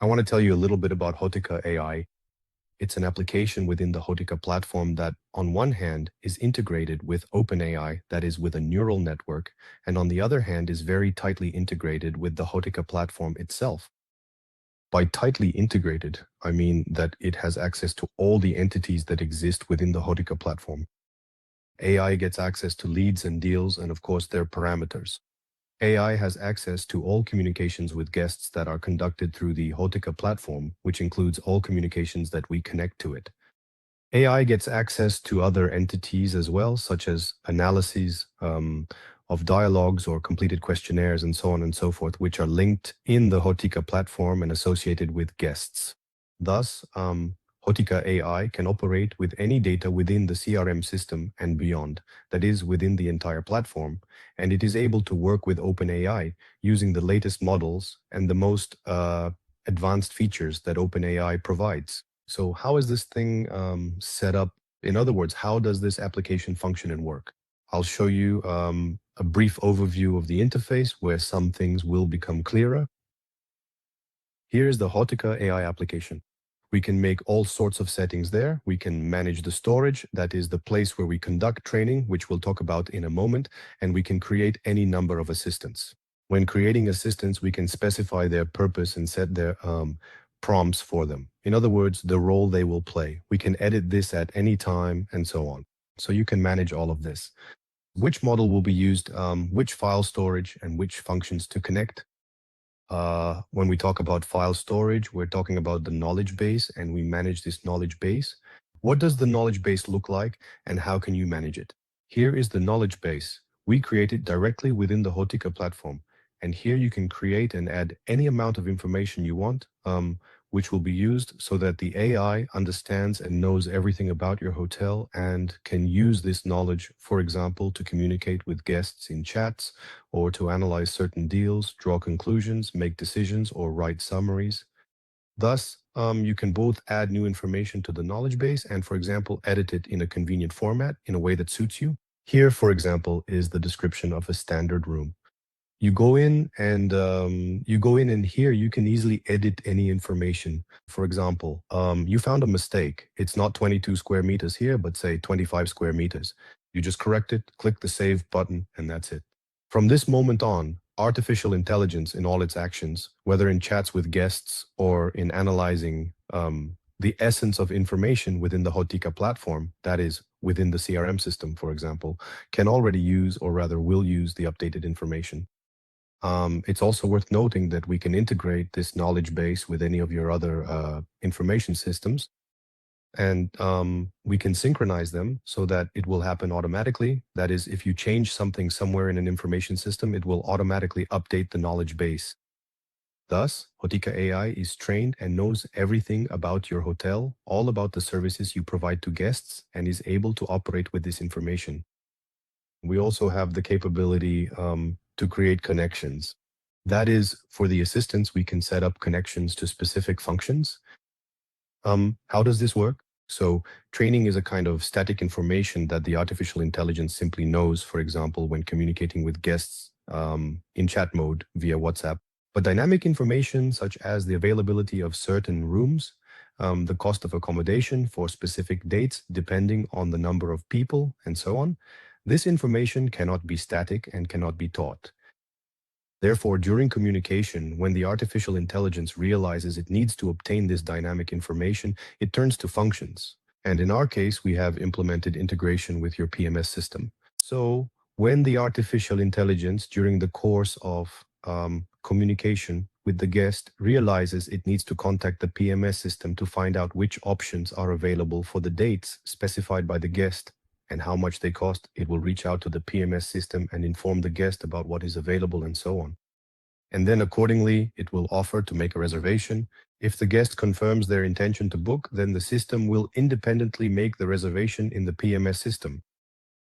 I want to tell you a little bit about Hotica AI. It's an application within the Hotica platform that, on one hand, is integrated with OpenAI, that is, with a neural network, and on the other hand, is very tightly integrated with the Hotica platform itself. By tightly integrated, I mean that it has access to all the entities that exist within the Hotica platform. AI gets access to leads and deals, and of course, their parameters. AI has access to all communications with guests that are conducted through the Hotica platform, which includes all communications that we connect to it. AI gets access to other entities as well, such as analyses of dialogues or completed questionnaires and so on and so forth, which are linked in the Hotica platform and associated with guests. Thus, Hotica AI can operate with any data within the CRM system and beyond, that is, within the entire platform, and it is able to work with OpenAI using the latest models and the most advanced features that OpenAI provides. So how is this thing set up? In other words, how does this application function and work? I'll show you a brief overview of the interface where some things will become clearer. Here's the Hotica AI application. We can make all sorts of settings there. We can manage the storage, that is the place where we conduct training, which we'll talk about in a moment, and we can create any number of assistants. When creating assistants, we can specify their purpose and set their prompts for them. In other words, the role they will play. We can edit this at any time and so on. So you can manage all of this. Which model will be used, which file storage, and which functions to connect. When we talk about file storage, we're talking about the knowledge base, and we manage this knowledge base. What does the knowledge base look like, and how can you manage it? Here is the knowledge base. We create it directly within the Hotica platform. And here you can create and add any amount of information you want, which will be used so that the AI understands and knows everything about your hotel and can use this knowledge, for example, to communicate with guests in chats or to analyze certain deals, draw conclusions, make decisions, or write summaries. Thus, you can both add new information to the knowledge base and, for example, edit it in a convenient format in a way that suits you. Here, for example, is the description of a standard room. You go in and here you can easily edit any information. For example, you found a mistake. It's not 22 square meters here, but say 25 square meters. You just correct it, click the save button, and that's it. From this moment on, artificial intelligence in all its actions, whether in chats with guests or in analyzing the essence of information within the Hotica platform, that is, within the CRM system, for example, can already use, or rather will use, the updated information. It's also worth noting that we can integrate this knowledge base with any of your other information systems, and we can synchronize them so that it will happen automatically. That is, if you change something somewhere in an information system, it will automatically update the knowledge base. Thus, Hotica AI is trained and knows everything about your hotel, all about the services you provide to guests, and is able to operate with this information. We also have the capability to create connections. That is, for the assistants, we can set up connections to specific functions. How does this work? So training is a kind of static information that the artificial intelligence simply knows, for example, when communicating with guests in chat mode via WhatsApp. But dynamic information, such as the availability of certain rooms, the cost of accommodation for specific dates, depending on the number of people, and so on, this information cannot be static and cannot be taught. Therefore, during communication, when the artificial intelligence realizes it needs to obtain this dynamic information, it turns to functions. And in our case, we have implemented integration with your PMS system. So when the artificial intelligence, during the course of communication with the guest, realizes it needs to contact the PMS system to find out which options are available for the dates specified by the guest, and how much they cost, it will reach out to the PMS system and inform the guest about what is available and so on. And then accordingly, it will offer to make a reservation. If the guest confirms their intention to book, then the system will independently make the reservation in the PMS system.